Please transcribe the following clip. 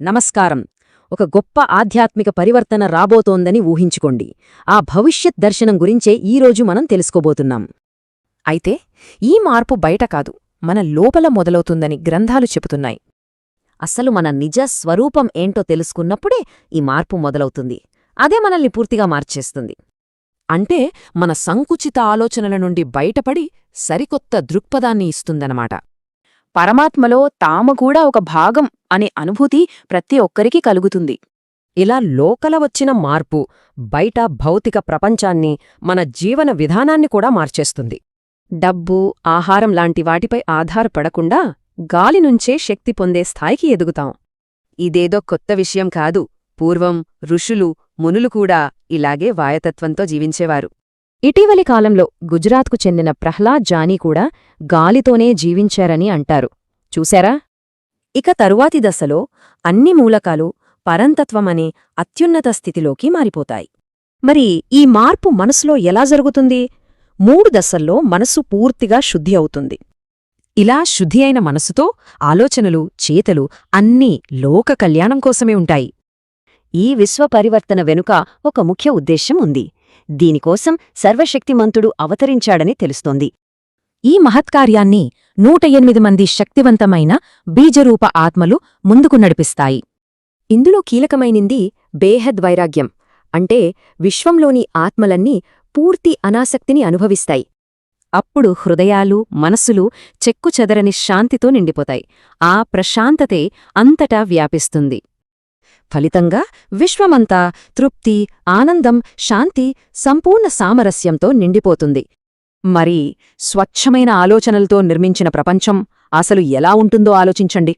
నమస్కారం. ఒక గొప్ప ఆధ్యాత్మిక పరివర్తన రాబోతోందని ఊహించుకోండి. ఆ భవిష్యత్ దర్శనం గురించే ఈరోజు మనం తెలుసుకోబోతున్నాం. అయితే ఈ మార్పు బయట కాదు, మన లోపల మొదలవుతుందని గ్రంథాలు చెబుతున్నాయి. అసలు మన నిజ స్వరూపం ఏంటో తెలుసుకున్నప్పుడే ఈ మార్పు మొదలవుతుంది. అదే మనల్ని పూర్తిగా మార్చేస్తుంది. అంటే మన సంకుచిత ఆలోచనల నుండి బయటపడి సరికొత్త దృక్పథాన్ని ఇస్తుందన్నమాట. పరమాత్మలో తాము కూడా ఒక భాగం అనే అనుభూతి ప్రతి ఒక్కరికి కలుగుతుంది. ఇలా లోకల వచ్చిన మార్పు బయట భౌతిక ప్రపంచాన్ని, మన జీవన విధానాన్ని కూడా మార్చేస్తుంది. డబ్బు, ఆహారం లాంటి వాటిపై ఆధారపడకుండా గాలి నుంచే శక్తి పొందే స్థాయికి ఎదుగుతాం. ఇదేదో కొత్త విషయం కాదు. పూర్వం ఋషులు, మునులు కూడా ఇలాగే వాయతత్వంతో జీవించేవారు. ఇటీవలి కాలంలో గుజరాత్కు చెందిన ప్రహ్లాద్ జానీ కూడా గాలితోనే జీవించారని అంటారు. చూశారా? ఇక తరువాతి దశలో అన్ని మూలకాలు పరంతత్వమనే అత్యున్నత స్థితిలోకి మారిపోతాయి. మరి ఈ మార్పు మనసులో ఎలా జరుగుతుంది? 3 దశల్లో మనసు పూర్తిగా శుద్ధి అవుతుంది. ఇలా శుద్ధి అయిన మనసుతో ఆలోచనలు, చేతలు అన్నీ లోక కళ్యాణం కోసమే ఉంటాయి. ఈ విశ్వ పరివర్తన వెనుక ఒక ముఖ్య ఉద్దేశ్యం ఉంది. దీనికోసం సర్వశక్తిమంతుడు అవతరించాడని తెలుస్తోంది. ఈ మహత్కార్యాన్ని 108 మంది శక్తివంతమైన బీజరూప ఆత్మలు ముందుకు నడిపిస్తాయి. ఇందులో కీలకమైనింది బేహద్ వైరాగ్యం. అంటే విశ్వంలోని ఆత్మలన్నీ పూర్తి అనాసక్తిని అనుభవిస్తాయి. అప్పుడు హృదయాలు, మనస్సులు చెక్కుచెదరని శాంతితో నిండిపోతాయి. ఆ ప్రశాంతతే అంతటా వ్యాపిస్తుంది. ఫలితంగా విశ్వమంతా తృప్తి, ఆనందం, శాంతి, సంపూర్ణ సామరస్యంతో నిండిపోతుంది. మరి స్వచ్ఛమైన ఆలోచనలతో నిర్మించిన ప్రపంచం అసలు ఎలా ఉంటుందో ఆలోచించండి.